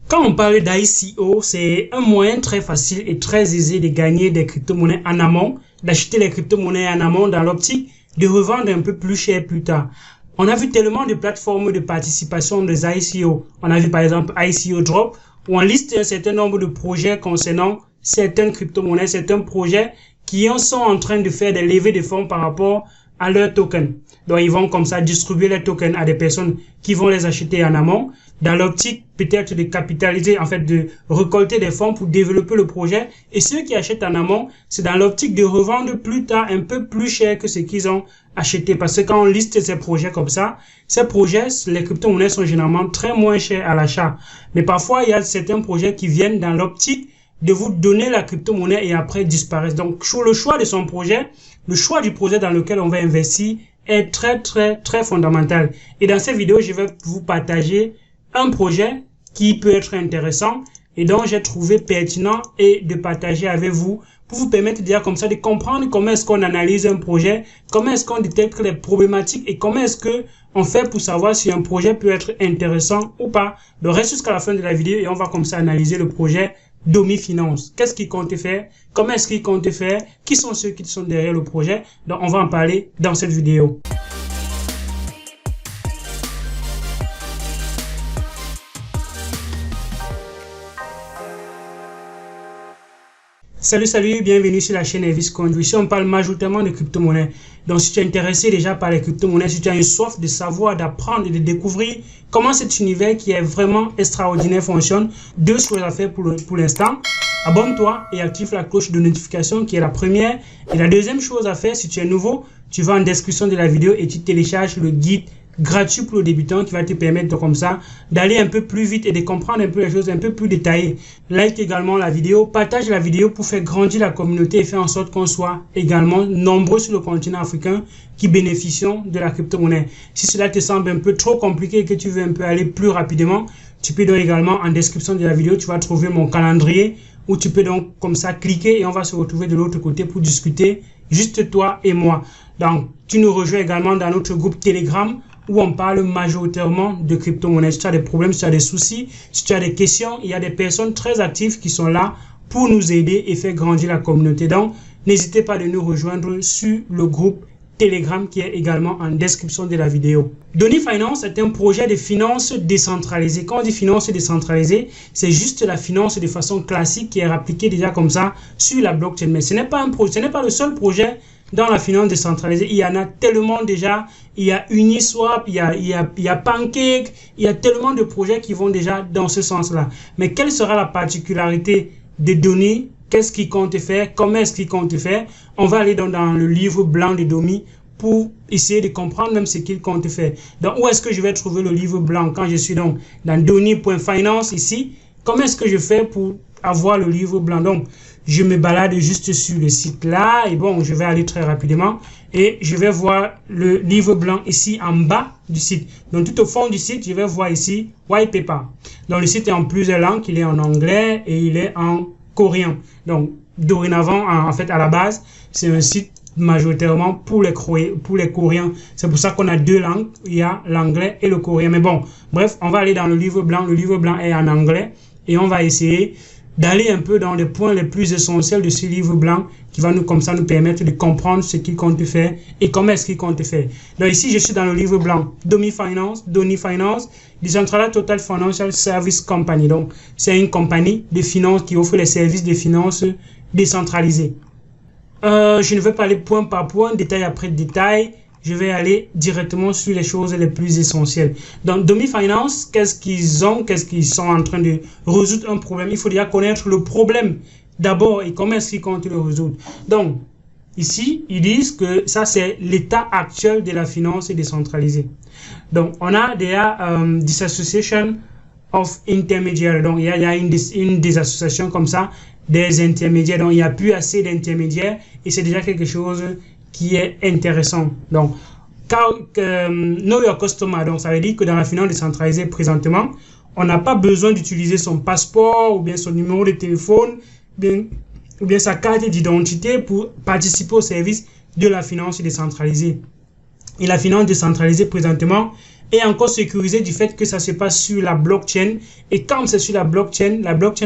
Quand on parle d'ICO, c'est un moyen très facile et très aisé de gagner des crypto-monnaies en amont, d'acheter les crypto-monnaies en amont dans l'optique de revendre un peu plus cher plus tard. On a vu tellement de plateformes de participation des ICO. On a vu par exemple ICO Drop, où on liste un certain nombre de projets concernant certaines crypto-monnaies, certains projets qui sont en train de faire des levées de fonds par rapport à leurs tokens. Donc, ils vont comme ça distribuer les tokens à des personnes qui vont les acheter en amont, dans l'optique peut-être de capitaliser, en fait, de récolter des fonds pour développer le projet. Et ceux qui achètent en amont, c'est dans l'optique de revendre plus tard un peu plus cher que ce qu'ils ont acheté. Parce que quand on liste ces projets comme ça, ces projets, les crypto-monnaies sont généralement très moins chers à l'achat. Mais parfois, il y a certains projets qui viennent dans l'optique de vous donner la crypto-monnaie et après disparaissent. Donc, sur le choix de son projet, le choix du projet dans lequel on va investir est très fondamental. Et dans cette vidéo, je vais vous partager un projet qui peut être intéressant et dont j'ai trouvé pertinent et de partager avec vous pour vous permettre déjà comme ça de comprendre comment est-ce qu'on analyse un projet, comment est-ce qu'on détecte les problématiques et comment est-ce que on fait pour savoir si un projet peut être intéressant ou pas. Donc reste jusqu'à la fin de la vidéo et on va comme ça analyser le projet Domi Finance. Qu'est-ce qu'il compte faire? Comment est-ce qu'il compte faire? Qui sont ceux qui sont derrière le projet? Donc on va en parler dans cette vidéo. Salut, bienvenue sur la chaîne Elvis Conduit. Ici, on parle majoritairement de crypto-monnaies. Donc, si tu es intéressé déjà par les crypto-monnaies, si tu as une soif de savoir, d'apprendre et de découvrir comment cet univers qui est vraiment extraordinaire fonctionne, deux choses à faire pour l'instant. Abonne-toi et active la cloche de notification qui est la première. Et la deuxième chose à faire, si tu es nouveau, tu vas en description de la vidéo et tu télécharges le guide gratuit pour le débutant qui va te permettre de, comme ça d'aller un peu plus vite et de comprendre un peu les choses un peu plus détaillées. Like également la vidéo, partage la vidéo pour faire grandir la communauté et faire en sorte qu'on soit également nombreux sur le continent africain qui bénéficient de la crypto-monnaie. Si cela te semble un peu trop compliqué et que tu veux un peu aller plus rapidement, tu peux donc également en description de la vidéo, tu vas trouver mon calendrier où tu peux donc comme ça cliquer et on va se retrouver de l'autre côté pour discuter, juste toi et moi. Donc, tu nous rejoins également dans notre groupe Telegram où on parle majoritairement de crypto-monnaies. Si tu as des problèmes, si tu as des soucis, si tu as des questions, il y a des personnes très actives qui sont là pour nous aider et faire grandir la communauté. Donc, n'hésitez pas de nous rejoindre sur le groupe Telegram qui est également en description de la vidéo. Domi Finance est un projet de finance décentralisée. Quand on dit finance décentralisée, c'est juste la finance de façon classique qui est appliquée déjà comme ça sur la blockchain. Mais ce n'est pas le seul projet dans la finance décentralisée. Il y en a tellement déjà. Il y a Uniswap, il y a Pancake, il y a tellement de projets qui vont déjà dans ce sens-là. Mais quelle sera la particularité de Domi? Qu'est-ce qu'il compte faire? Comment est-ce qu'il compte faire? On va aller dans le livre blanc de Domi pour essayer de comprendre même ce qu'il compte faire. Donc, où est-ce que je vais trouver le livre blanc quand je suis donc dans Domi.finance ici? Comment est-ce que je fais pour avoir le livre blanc? Donc, je me balade juste sur le site là et bon, je vais aller très rapidement et je vais voir le livre blanc ici en bas du site. Donc, tout au fond du site, je vais voir ici White Paper. Donc, le site est en plusieurs langues. Il est en anglais et il est en coréen. Donc, dorénavant, en fait, à la base, c'est un site majoritairement pour les Coréens. C'est pour ça qu'on a deux langues. Il y a l'anglais et le coréen. Mais bon, bref, on va aller dans le livre blanc. Le livre blanc est en anglais et on va essayer d'aller un peu dans les points les plus essentiels de ce livre blanc qui va nous permettre de comprendre ce qu'il compte faire et comment est-ce qu'il compte faire. Donc ici, je suis dans le livre blanc Domi Finance, Decentralized Total Financial Service Company. Donc, c'est une compagnie de finances qui offre les services de finances décentralisés. Je ne vais pas aller point par point, détail après détail. Je vais aller directement sur les choses les plus essentielles. Donc, Domi Finance, qu'est-ce qu'ils sont en train de résoudre un problème? Il faut déjà connaître le problème d'abord et comment est-ce qu'ils comptent le résoudre. Donc, ici, ils disent que ça, c'est l'état actuel de la finance décentralisée. Donc, on a déjà Disassociation of Intermediaries. Donc, il y a une des associations comme ça, des intermédiaires. Donc, il n'y a plus assez d'intermédiaires et c'est déjà quelque chose qui est intéressant. Donc, Know Your Customer, donc ça veut dire que dans la finance décentralisée présentement, on n'a pas besoin d'utiliser son passeport ou bien son numéro de téléphone ou bien sa carte d'identité pour participer au service de la finance décentralisée. Et la finance décentralisée présentement est encore sécurisé du fait que ça se passe sur la blockchain. Et quand c'est sur la blockchain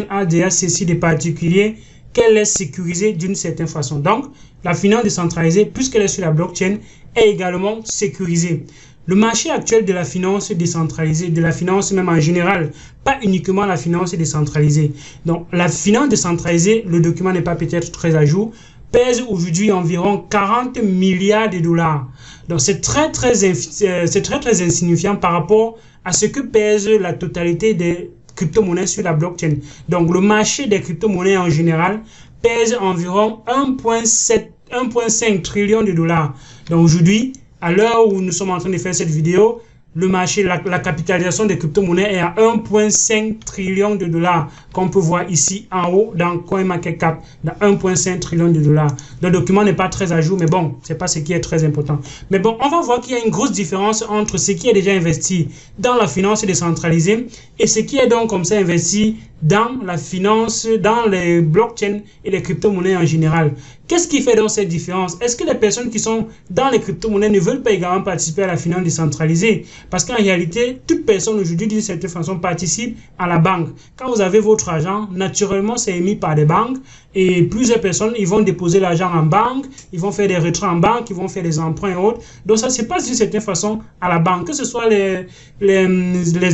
a déjà ceci de particulier qu'elle est sécurisée d'une certaine façon. Donc, la finance décentralisée, puisqu'elle est sur la blockchain, est également sécurisée. Le marché actuel de la finance décentralisée, de la finance même en général, pas uniquement la finance décentralisée. Donc, la finance décentralisée, le document n'est pas peut-être très à jour, pèse aujourd'hui environ 40 milliards de dollars. Donc, c'est très insignifiant par rapport à ce que pèse la totalité des crypto-monnaies sur la blockchain. Donc, le marché des crypto-monnaies en général pèse environ 1,5 trillion de dollars. Donc, aujourd'hui, à l'heure où nous sommes en train de faire cette vidéo, le marché, la capitalisation des crypto-monnaies est à 1,5 trillion de dollars, qu'on peut voir ici en haut dans CoinMarketCap, dans 1,5 trillion de dollars. Le document n'est pas très à jour, mais bon, c'est pas ce qui est très important. Mais bon, on va voir qu'il y a une grosse différence entre ce qui est déjà investi dans la finance décentralisée et ce qui est donc comme ça investi dans la finance, dans les blockchains et les crypto-monnaies en général. Qu'est-ce qui fait donc cette différence? Est-ce que les personnes qui sont dans les crypto-monnaies ne veulent pas également participer à la finance décentralisée? Parce qu'en réalité, toute personne aujourd'hui, d'une certaine façon, participe à la banque. Quand vous avez votre argent, naturellement, c'est émis par des banques et plusieurs personnes, ils vont déposer l'argent en banque, ils vont faire des retraits en banque, ils vont faire des emprunts et autres. Donc, ça se passe d'une certaine façon à la banque, que ce soit les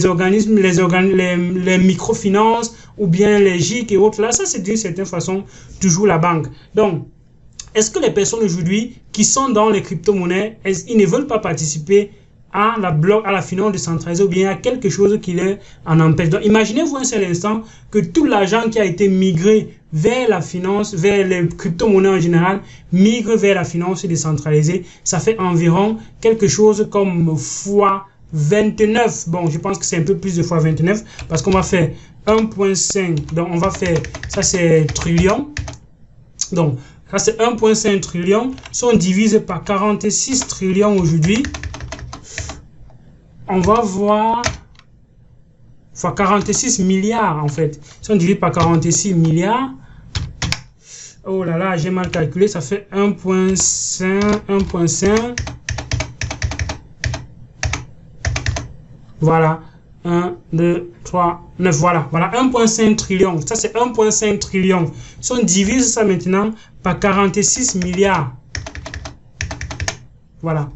organismes, les microfinances ou bien les GIC et autres. Là, ça, c'est d'une certaine façon toujours la banque. Donc, est-ce que les personnes aujourd'hui qui sont dans les crypto-monnaies, ils ne veulent pas participer à la finance décentralisée ou bien à quelque chose qui les en empêche? Donc, imaginez-vous un seul instant que tout l'argent qui a été migré vers la finance, vers les crypto-monnaies en général, migre vers la finance décentralisée. Ça fait environ quelque chose comme fois 29. Bon, je pense que c'est un peu plus de fois 29 parce qu'on va faire 1,5. Donc, on va faire, ça c'est trillion. Donc, ça c'est 1,5 trillion. Si on divise par 46 trillions aujourd'hui, on va voir fois 46 milliards en fait. Si on divise par 46 milliards, oh là là, j'ai mal calculé, ça fait 1,5. Voilà, 1, 2, 3, 9, voilà, 1,5 trillion. Ça, c'est 1,5 trillion. Si on divise ça maintenant par 46 milliards, voilà.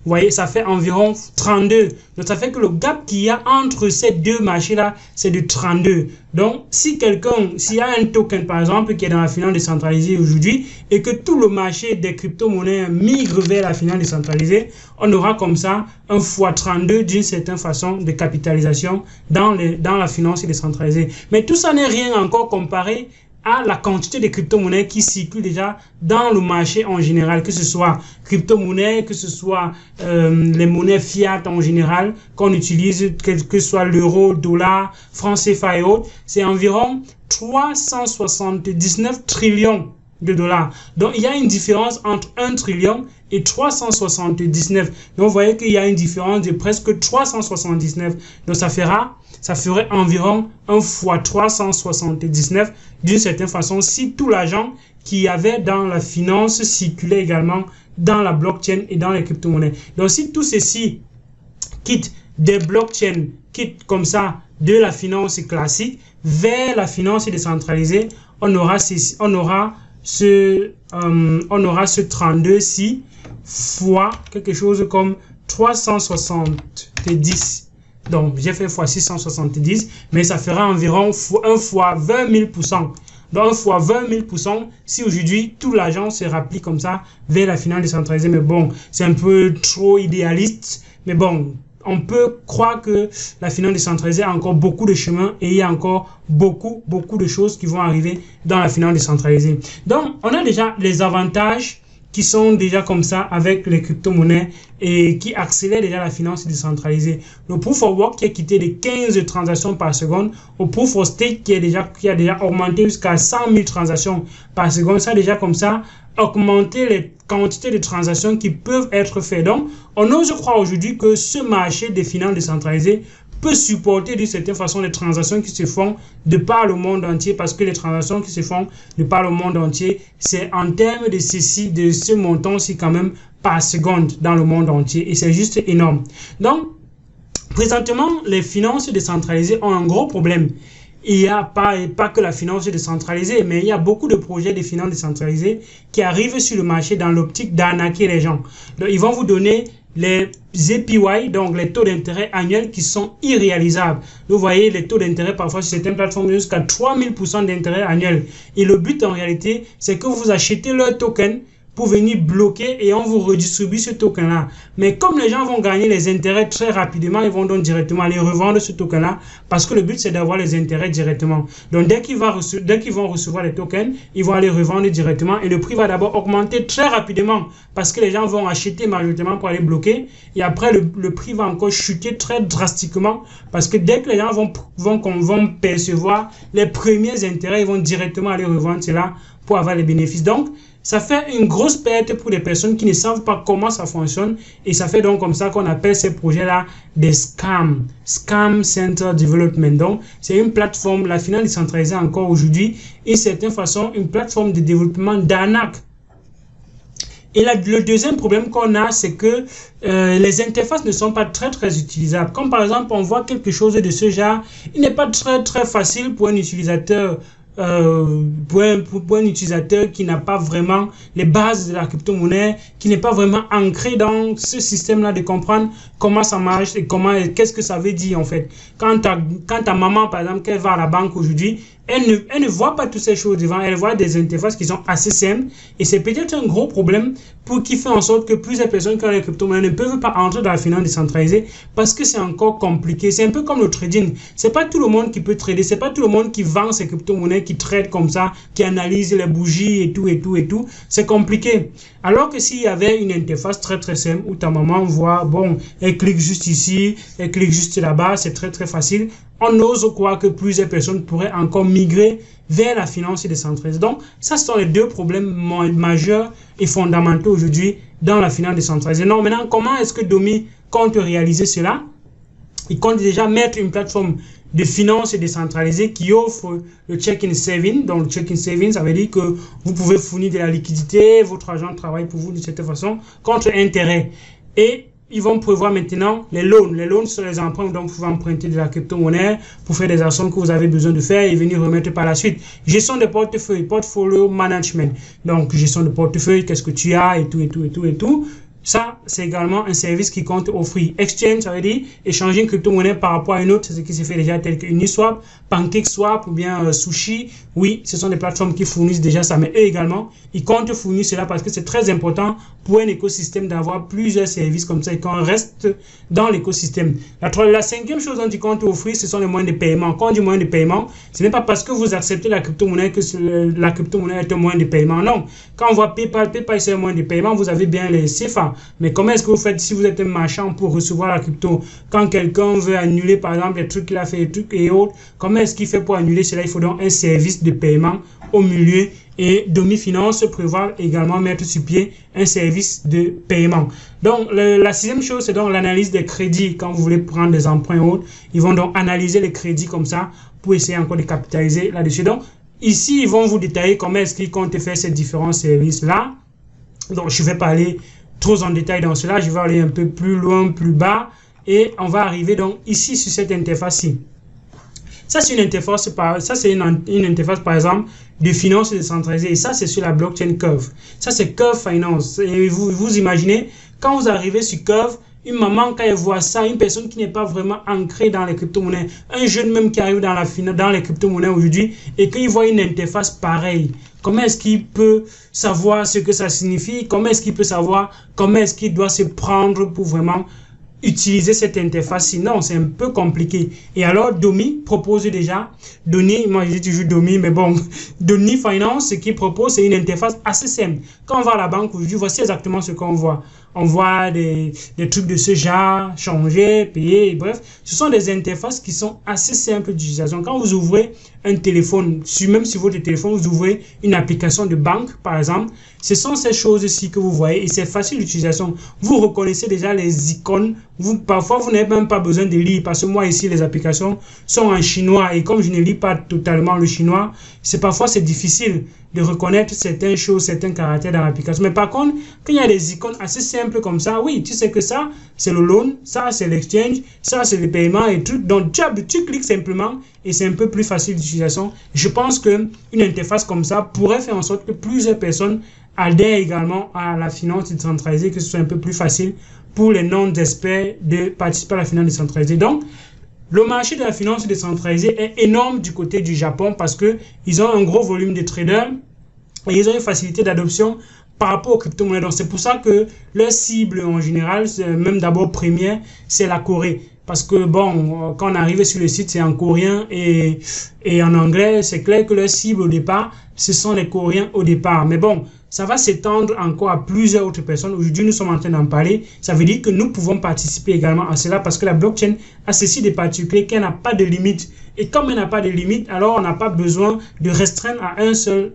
Vous voyez, ça fait environ 32. Donc, ça fait que le gap qu'il y a entre ces deux marchés-là, c'est de 32. Donc, s'il y a un token, par exemple, qui est dans la finance décentralisée aujourd'hui, et que tout le marché des crypto-monnaies migre vers la finance décentralisée, on aura comme ça un fois 32 d'une certaine façon de capitalisation dans la finance décentralisée. Mais tout ça n'est rien encore comparé à la quantité de crypto-monnaies qui circulent déjà dans le marché en général, que ce soit crypto-monnaies, que ce soit les monnaies fiat en général, qu'on utilise, quel que soit l'euro, dollar, franc CFA et autres, c'est environ 379 trillions de dollars. Donc, il y a une différence entre 1 trillion et 379. Donc, vous voyez qu'il y a une différence de presque 379. Donc, ça ferait environ 1 fois 379 d'une certaine façon si tout l'argent qu'il y avait dans la finance circulait également dans la blockchain et dans les crypto-monnaies. Donc, si tout ceci quitte des blockchains, quitte comme ça de la finance classique vers la finance décentralisée, on aura ce 32 ci fois quelque chose comme 370. Donc, j'ai fait fois 670, mais ça fera environ 1 fois 20 000%. Donc, 1 fois 20 000%, si aujourd'hui, tout l'argent se rapplique comme ça vers la finance décentralisée. Mais bon, c'est un peu trop idéaliste. Mais bon, on peut croire que la finance décentralisée a encore beaucoup de chemin et il y a encore beaucoup de choses qui vont arriver dans la finance décentralisée. Donc, on a déjà les avantages qui sont déjà comme ça avec les crypto-monnaies et qui accélèrent déjà la finance décentralisée. Le Proof of Work qui est quitté de 15 transactions par seconde au Proof of Stake qui a déjà augmenté jusqu'à 100 000 transactions par seconde. Ça a déjà comme ça augmenté les quantités de transactions qui peuvent être faites. Donc, on ose croire aujourd'hui que ce marché des finances décentralisées peut supporter d'une certaine façon les transactions qui se font de par le monde entier, parce que les transactions qui se font de par le monde entier, c'est en termes de ce montant-ci quand même par seconde dans le monde entier, et c'est juste énorme. Donc, Présentement, les finances décentralisées ont un gros problème. Il n'y a pas que la finance décentralisée, mais il y a beaucoup de projets de finances décentralisées qui arrivent sur le marché dans l'optique d'arnaquer les gens. Donc, ils vont vous donner les APY, donc les taux d'intérêt annuels qui sont irréalisables. Vous voyez les taux d'intérêt parfois sur certaines plateformes jusqu'à 3000% d'intérêt annuel. Et le but en réalité, c'est que vous achetez leur token pour venir bloquer et on vous redistribue ce token-là. Mais comme les gens vont gagner les intérêts très rapidement, ils vont donc directement aller revendre ce token-là parce que le but, c'est d'avoir les intérêts directement. Donc, dès qu'ils vont recevoir les tokens, ils vont aller revendre directement et le prix va d'abord augmenter très rapidement parce que les gens vont acheter majoritairement pour aller bloquer et après, le prix va encore chuter très drastiquement parce que dès que les gens vont percevoir les premiers intérêts, ils vont directement aller revendre cela pour avoir les bénéfices. Donc, ça fait une grosse perte pour les personnes qui ne savent pas comment ça fonctionne et ça fait donc comme ça qu'on appelle ces projets-là des scams. Scam Center Development. Donc, c'est une plateforme, la finance décentralisée encore aujourd'hui, et certaine façon, une plateforme de développement d'arnaque. Et là, le deuxième problème qu'on a, c'est que les interfaces ne sont pas très utilisables. Comme par exemple, on voit quelque chose de ce genre, il n'est pas très facile pour un utilisateur pour un utilisateur qui n'a pas vraiment les bases de la crypto-monnaie, qui n'est pas vraiment ancré dans ce système-là de comprendre comment ça marche et qu'est-ce que ça veut dire en fait. Quand ta maman, par exemple, qu'elle va à la banque aujourd'hui, elle ne voit pas toutes ces choses devant, elle voit des interfaces qui sont assez simples et c'est peut-être un gros problème qui fait en sorte que plusieurs personnes qui ont les crypto-monnaies ne peuvent pas entrer dans la finance décentralisée parce que c'est encore compliqué. C'est un peu comme le trading. C'est pas tout le monde qui peut trader, c'est pas tout le monde qui vend ses crypto-monnaies, qui trade comme ça, qui analyse les bougies et tout. C'est compliqué. Alors que s'il y avait une interface très simple où ta maman voit, bon, elle clique juste ici, elle clique juste là-bas, c'est très facile. On ose croire que plusieurs personnes pourraient encore migrer vers la finance décentralisée. Donc, ça ce sont les deux problèmes majeurs et fondamentaux aujourd'hui dans la finance décentralisée. Non, maintenant, comment est-ce que Domi compte réaliser cela? Il compte déjà mettre une plateforme de finances décentralisée qui offre le check-in saving. Donc, le check-in saving, ça veut dire que vous pouvez fournir de la liquidité, votre argent travaille pour vous de cette façon, contre intérêt. Et ils vont prévoir maintenant les loans. Les loans sont les emprunts, donc vous pouvez emprunter de la crypto-monnaie pour faire des actions que vous avez besoin de faire et venir remettre par la suite. Gestion de portefeuille, portfolio management. Donc, gestion de portefeuille, qu'est-ce que tu as et tout. Ça, c'est également un service qui compte offrir. Exchange, ça veut dire échanger une crypto-monnaie par rapport à une autre, c'est ce qui se fait déjà tel que Uniswap, PancakeSwap ou bien Sushi. Oui, ce sont des plateformes qui fournissent déjà ça, mais eux également, ils comptent fournir cela parce que c'est très important pour un écosystème d'avoir plusieurs services comme ça et qu'on reste dans l'écosystème. La cinquième chose dont ils comptent offrir, ce sont les moyens de paiement. Quand on dit moyens de paiement, ce n'est pas parce que vous acceptez la crypto-monnaie que la crypto-monnaie est un moyen de paiement. Non. Quand on voit PayPal c'est un moyen de paiement, vous avez bien les CFA. Mais comment est-ce que vous faites si vous êtes un marchand pour recevoir la crypto? Quand quelqu'un veut annuler, par exemple, les trucs qu'il a fait, les trucs et autres, comment est-ce qu'il fait pour annuler cela? Il faut donc un service de paiement au milieu. Et Domi Finance prévoit également mettre sur pied un service de paiement. Donc, la sixième chose, c'est donc l'analyse des crédits. Quand vous voulez prendre des emprunts et autres, ils vont donc analyser les crédits comme ça pour essayer encore de capitaliser là-dessus. Donc, ici, ils vont vous détailler comment est-ce qu'ils comptent faire ces différents services-là. Donc, je vais pas aller trop en détail dans cela, je vais aller un peu plus loin, plus bas, et on va arriver donc ici sur cette interface-ci. Ça, c'est une interface, une interface, par exemple, de finances décentralisées, et ça, c'est sur la blockchain Curve. Ça, c'est Curve Finance. Et vous imaginez, quand vous arrivez sur Curve, une maman, quand elle voit ça, une personne qui n'est pas vraiment ancrée dans les crypto-monnaies, un jeune même qui arrive dans les crypto-monnaies aujourd'hui, et qu'il voit une interface pareille, comment est-ce qu'il peut savoir ce que ça signifie? Comment est-ce qu'il peut savoir comment est-ce qu'il doit se prendre pour vraiment utiliser cette interface? Sinon, c'est un peu compliqué. Et alors, Domi propose déjà, moi je dis toujours Domi, mais bon, Domi Finance, ce qu'il propose, c'est une interface assez simple. Quand on va à la banque aujourd'hui, voici exactement ce qu'on voit. On voit des trucs de ce genre, changer, payer, bref. Ce sont des interfaces qui sont assez simples d'utilisation. Quand vous ouvrez un téléphone, même sur votre téléphone, vous ouvrez une application de banque, par exemple, ce sont ces choses-ci que vous voyez et c'est facile d'utilisation. Vous reconnaissez déjà les icônes. Parfois, vous n'avez même pas besoin de lire parce que moi, ici, les applications sont en chinois et comme je ne lis pas totalement le chinois, parfois c'est difficile de reconnaître certaines choses, certains caractères dans l'application. Mais par contre, quand il y a des icônes assez simples comme ça, oui, tu sais que ça, c'est le loan, ça, c'est l'exchange, ça, c'est le paiement et tout. Donc, tu cliques simplement et c'est un peu plus facile d'utilisation. Je pense qu'une interface comme ça pourrait faire en sorte que plusieurs personnes adhèrent également à la finance décentralisée, que ce soit un peu plus facile pour les non-experts de participer à la finance décentralisée. Donc, le marché de la finance décentralisée est énorme du côté du Japon parce qu'ils ont un gros volume de traders et ils ont une facilité d'adoption par rapport aux crypto-monnaies. Donc, c'est pour ça que leur cible en général, même d'abord première, c'est la Corée. Parce que, bon, quand on arrive sur le site, c'est en coréen et en anglais. C'est clair que leur cible au départ, ce sont les Coréens au départ. Mais bon, ça va s'étendre encore à plusieurs autres personnes. Aujourd'hui, nous sommes en train d'en parler. Ça veut dire que nous pouvons participer également à cela parce que la blockchain a ceci de particulier qu'elle n'a pas de limite. Et comme elle n'a pas de limite, alors on n'a pas besoin de restreindre à un seul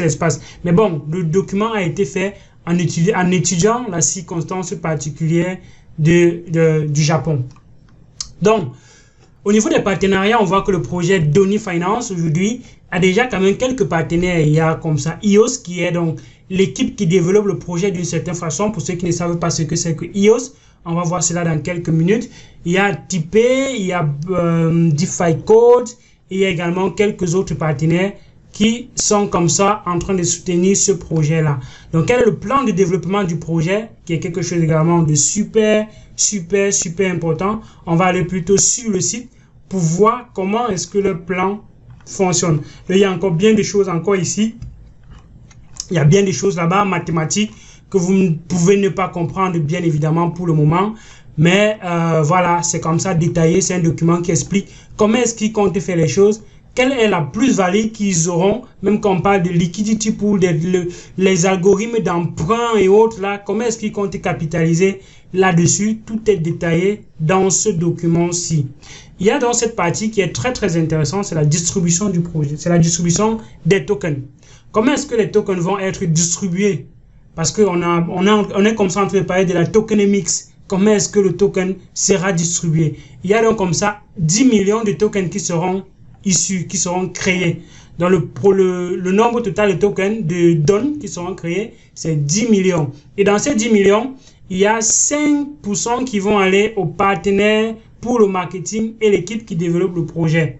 espace. Mais bon, le document a été fait en étudiant la circonstance particulière du Japon. Donc, au niveau des partenariats, on voit que le projet Doni Finance aujourd'hui a déjà quand même quelques partenaires. Il y a comme ça EOS qui est donc l'équipe qui développe le projet d'une certaine façon. Pour ceux qui ne savent pas ce que c'est que EOS, on va voir cela dans quelques minutes. Il y a Tipeee, il y a DeFi Code, et il y a également quelques autres partenaires qui sont comme ça en train de soutenir ce projet-là. Donc, quel est le plan de développement du projet, qui est quelque chose également de super important. On va aller plutôt sur le site pour voir comment est-ce que le plan fonctionne. Il y a encore bien des choses encore ici. Il y a bien des choses là-bas, mathématiques, que vous ne pouvez ne pas comprendre, bien évidemment, pour le moment. Mais voilà, c'est comme ça, détaillé. C'est un document qui explique comment est-ce qu'ils comptent faire les choses. Quelle est la plus-value qu'ils auront, même quand on parle de liquidity pour les algorithmes d'emprunt et autres, là, comment est-ce qu'ils comptent capitaliser là-dessus? Tout est détaillé dans ce document-ci. Il y a dans cette partie qui est très intéressante, c'est la distribution du projet, c'est la distribution des tokens. Comment est-ce que les tokens vont être distribués? Parce qu'on est comme ça en train de parler de la tokenomics. Comment est-ce que le token sera distribué? Il y a donc comme ça 10 millions de tokens qui seront issus, qui seront créés. Dans le nombre total de tokens de DON qui seront créés, c'est 10 millions. Et dans ces 10 millions, il y a 5% qui vont aller aux partenaires pour le marketing et l'équipe qui développe le projet.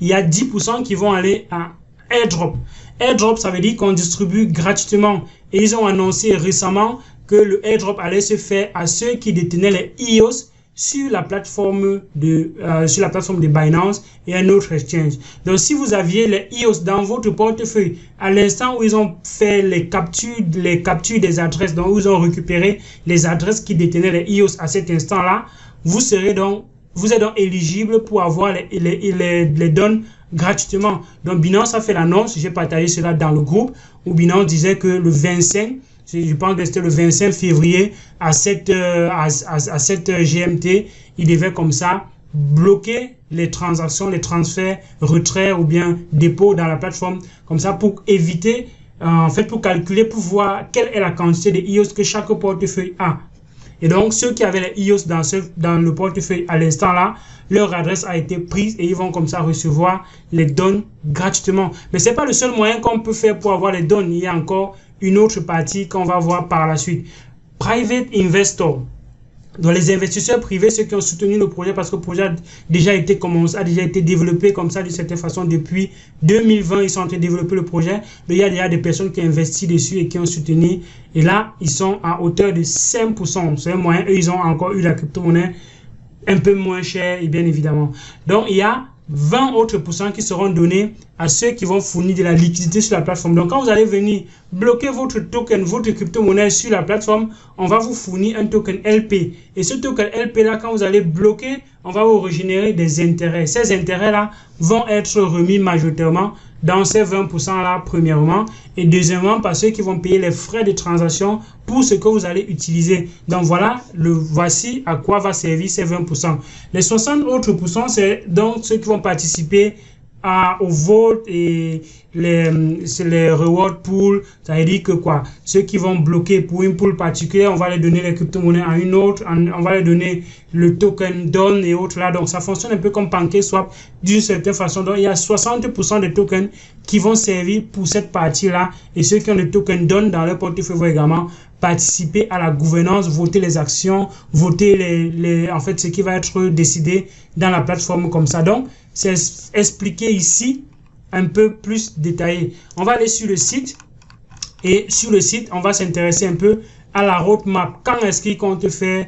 Il y a 10% qui vont aller à airdrop. Airdrop, ça veut dire qu'on distribue gratuitement. Et ils ont annoncé récemment que le airdrop allait se faire à ceux qui détenaient les EOS sur la plateforme de Binance et un autre exchange. Donc, si vous aviez les EOS dans votre portefeuille, à l'instant où ils ont fait les captures des adresses, donc où ils ont récupéré les adresses qui détenaient les EOS à cet instant-là, vous êtes donc éligible pour avoir les dons gratuitement. Donc, Binance a fait l'annonce, j'ai partagé cela dans le groupe, où Binance disait que le 25, je pense que c'était le 25 février à 7 GMT, il devait comme ça bloquer les transactions, les transferts, retraits ou bien dépôts dans la plateforme, comme ça pour éviter, en fait pour calculer, pour voir quelle est la quantité de EOS que chaque portefeuille a. Et donc ceux qui avaient les EOS dans le portefeuille à l'instant là, leur adresse a été prise et ils vont comme ça recevoir les dons gratuitement. Mais c'est pas le seul moyen qu'on peut faire pour avoir les dons. Il y a encore une autre partie qu'on va voir par la suite. Private Investor. Donc les investisseurs privés, ceux qui ont soutenu le projet parce que le projet a déjà été développé comme ça d'une certaine façon depuis 2020. Ils sont en train de développer le projet. Mais il y a déjà des personnes qui ont investi dessus et qui ont soutenu. Et là, ils sont à hauteur de 5%. C'est un moyen. Eux, ils ont encore eu la crypto-monnaie un peu moins chère et bien évidemment. Donc, il y a 20 autres pourcents qui seront donnés à ceux qui vont fournir de la liquidité sur la plateforme. Donc, quand vous allez venir bloquer votre token, votre crypto-monnaie sur la plateforme, on va vous fournir un token LP. Et ce token LP-là, quand vous allez bloquer, on va vous régénérer des intérêts. Ces intérêts-là vont être remis majoritairement dans ces 20%-là, premièrement. Et deuxièmement, par ceux qui vont payer les frais de transaction pour ce que vous allez utiliser. Donc, voici à quoi va servir ces 20%. Les 60 autres pourcents, c'est donc ceux qui vont participer au vote et c'est les reward pools. Ça veut dire que quoi, ceux qui vont bloquer pour une pool particulière, on va les donner les crypto-monnaies à une autre, on va les donner le token DON et autres là. Donc ça fonctionne un peu comme PancakeSwap d'une certaine façon. Donc il y a 60% des tokens qui vont servir pour cette partie-là, et ceux qui ont le token DON dans leur portefeuille vont également participer à la gouvernance, voter les actions, voter en fait ce qui va être décidé dans la plateforme comme ça. Donc c'est expliqué ici un peu plus détaillé. On va aller sur le site, et sur le site on va s'intéresser un peu à la roadmap. Quand est-ce qu'ils comptent faire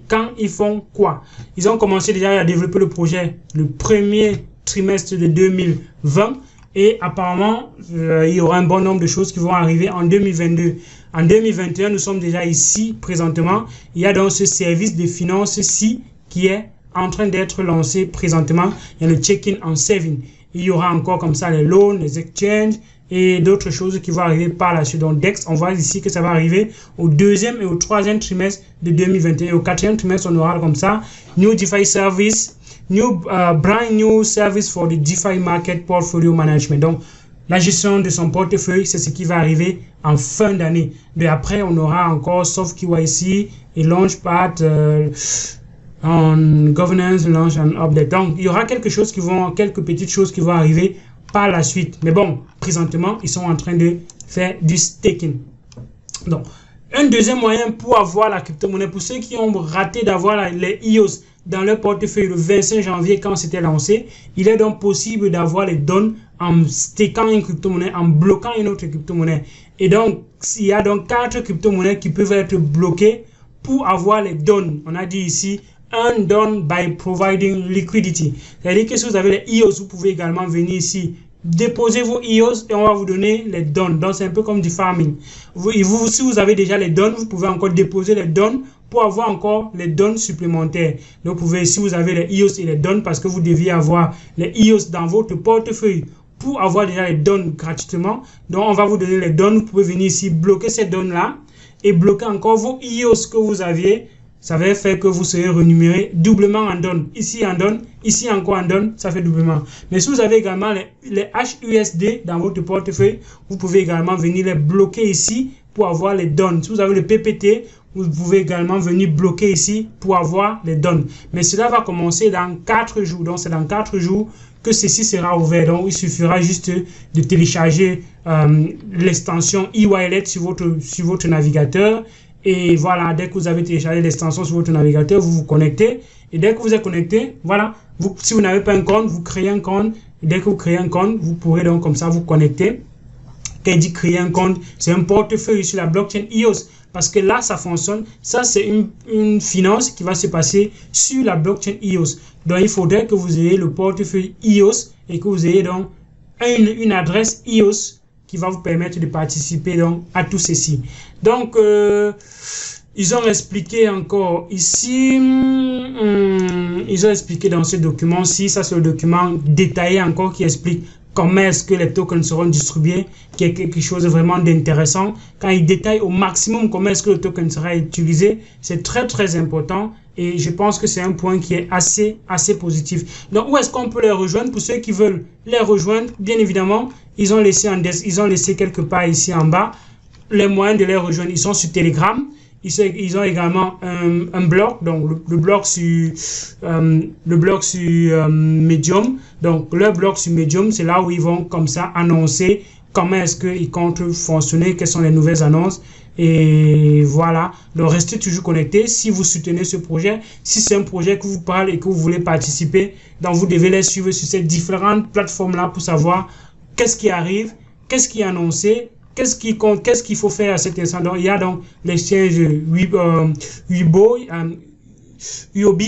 quand ils font quoi? Ils ont commencé déjà à développer le projet le premier trimestre de 2020, et apparemment il y aura un bon nombre de choses qui vont arriver en 2022. En 2021, nous sommes déjà ici présentement. Il y a donc ce service de finance-ci qui est en train d'être lancé présentement. Il y a le check-in en saving. Il y aura encore comme ça les loans, les exchanges et d'autres choses qui vont arriver par la suite. Donc DEX, on voit ici que ça va arriver au deuxième et au troisième trimestre de 2021. Et au quatrième trimestre, on aura comme ça New DeFi Service, brand new service for the DeFi Market Portfolio Management. Donc la gestion de son portefeuille, c'est ce qui va arriver en fin d'année. Mais après, on aura encore Soft KYC et Launchpad en governance, launch and update. Donc, il y aura quelques petites choses qui vont arriver par la suite. Mais bon, présentement, ils sont en train de faire du staking. Donc, un deuxième moyen pour avoir la crypto-monnaie, pour ceux qui ont raté d'avoir les EOS dans leur portefeuille le 25 janvier quand c'était lancé, il est donc possible d'avoir les dons en stakant une crypto-monnaie, en bloquant une autre crypto-monnaie. Et donc, il y a donc 4 crypto-monnaies qui peuvent être bloquées pour avoir les dons. On a dit ici, un don by providing liquidity. C'est-à-dire que si vous avez les EOS, vous pouvez également venir ici, déposer vos EOS et on va vous donner les dons. Donc, c'est un peu comme du farming. Si vous avez déjà les dons, vous pouvez encore déposer les dons pour avoir encore les dons supplémentaires. Donc, vous pouvez, si vous avez les EOS et les dons, parce que vous deviez avoir les EOS dans votre portefeuille pour avoir déjà les dons gratuitement. Donc, on va vous donner les dons. Vous pouvez venir ici, bloquer ces dons-là et bloquer encore vos EOS que vous aviez. Ça va faire que vous serez renuméré doublement en dons. Ici en dons, ici encore en dons, ça fait doublement. Mais si vous avez également les HUSD dans votre portefeuille, vous pouvez également venir les bloquer ici pour avoir les dons. Si vous avez le PPT, vous pouvez également venir bloquer ici pour avoir les dons. Mais cela va commencer dans 4 jours. Donc, c'est dans 4 jours que ceci sera ouvert. Donc, il suffira juste de télécharger l'extension e-wallet sur votre navigateur. Et voilà, dès que vous avez téléchargé l'extension sur votre navigateur, vous vous connectez. Et dès que vous êtes connecté, voilà, si vous n'avez pas un compte, vous créez un compte. Et dès que vous créez un compte, vous pourrez donc comme ça vous connecter. Quand il dit créer un compte, c'est un portefeuille sur la blockchain EOS. Parce que là, ça fonctionne. Ça, c'est une finance qui va se passer sur la blockchain EOS. Donc, il faudrait que vous ayez le portefeuille EOS et que vous ayez donc une adresse EOS qui va vous permettre de participer donc à tout ceci. Donc, ils ont expliqué encore ici, ils ont expliqué dans ce document-ci, ça c'est le document détaillé encore qui explique comment est-ce que les tokens seront distribués, qui est quelque chose de vraiment d'intéressant. Quand ils détaillent au maximum comment est-ce que le token sera utilisé, c'est très très important et je pense que c'est un point qui est assez positif. Donc, où est-ce qu'on peut les rejoindre? Pour ceux qui veulent les rejoindre, bien évidemment, ils ont laissé quelque part ici en bas les moyens de les rejoindre. Ils sont sur Telegram. Ils ont également un blog, donc le blog sur Medium. Donc, leur blog sur Medium, c'est là où ils vont comme ça annoncer comment est-ce qu'ils comptent fonctionner, quelles sont les nouvelles annonces. Et voilà, donc restez toujours connectés si vous soutenez ce projet. Si c'est un projet que vous parle et que vous voulez participer, donc vous devez les suivre sur ces différentes plateformes-là pour savoir qu'est-ce qui arrive, qu'est-ce qui est annoncé, qu'est-ce qui compte, qu'est-ce qu'il faut faire à cet instant. Donc, il y a donc l'exchange UOB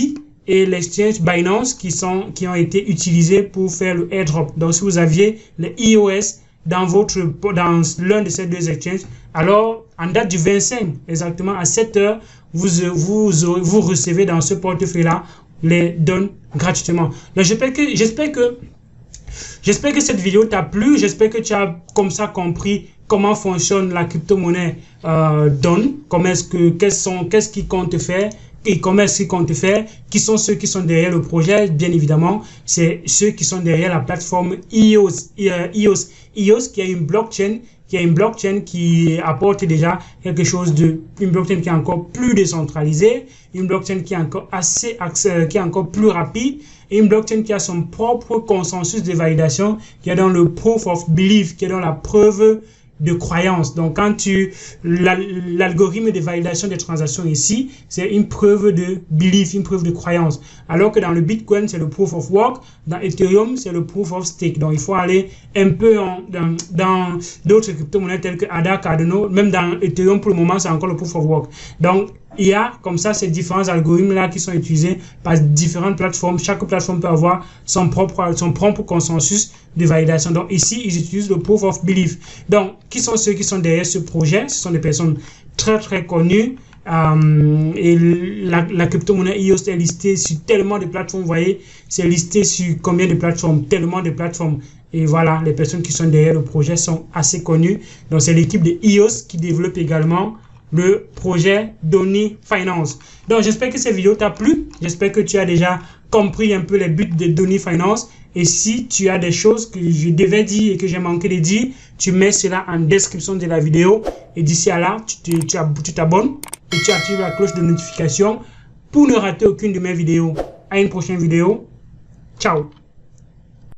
et l'exchange Binance qui ont été utilisés pour faire le airdrop. Donc, si vous aviez les EOS dans l'un de ces deux exchanges, alors en date du 25, exactement à 7 heures, vous recevez dans ce portefeuille-là les dons gratuitement. Donc, j'espère que cette vidéo t'a plu. J'espère que tu as comme ça compris comment fonctionne la crypto-monnaie DON, qu'est-ce qu'ils comptent faire, e-commerce qu'ils comptent faire, qui sont ceux qui sont derrière le projet, bien évidemment, c'est ceux qui sont derrière la plateforme EOS qui est une blockchain qui apporte déjà quelque chose une blockchain qui est encore plus décentralisée, une blockchain qui est encore qui est encore plus rapide, et une blockchain qui a son propre consensus de validation, qui est dans le proof of belief, qui est dans la preuve de croyance. Donc, quand l'algorithme de validation des transactions ici, c'est une preuve de belief, une preuve de croyance. Alors que dans le Bitcoin, c'est le proof of work. Dans Ethereum, c'est le proof of stake. Donc, il faut aller un peu dans d'autres crypto-monnaies telles que ADA, Cardano. Même dans Ethereum, pour le moment, c'est encore le proof of work. Donc, il y a comme ça ces différents algorithmes-là qui sont utilisés par différentes plateformes. Chaque plateforme peut avoir son propre consensus de validation. Donc ici, ils utilisent le proof of belief. Donc, qui sont ceux qui sont derrière ce projet? Ce sont des personnes très très connues. Et la crypto-monnaie EOS est listée sur tellement de plateformes. Vous voyez, c'est listé sur combien de plateformes? Tellement de plateformes. Et voilà, les personnes qui sont derrière le projet sont assez connues. Donc, c'est l'équipe de EOS qui développe également le projet Donny Finance. Donc, j'espère que cette vidéo t'a plu. J'espère que tu as déjà compris un peu les buts de Donny Finance. Et si tu as des choses que je devais dire et que j'ai manqué de dire, tu mets cela en description de la vidéo. Et d'ici à là, tu t'abonnes et tu actives la cloche de notification pour ne rater aucune de mes vidéos. À une prochaine vidéo. Ciao.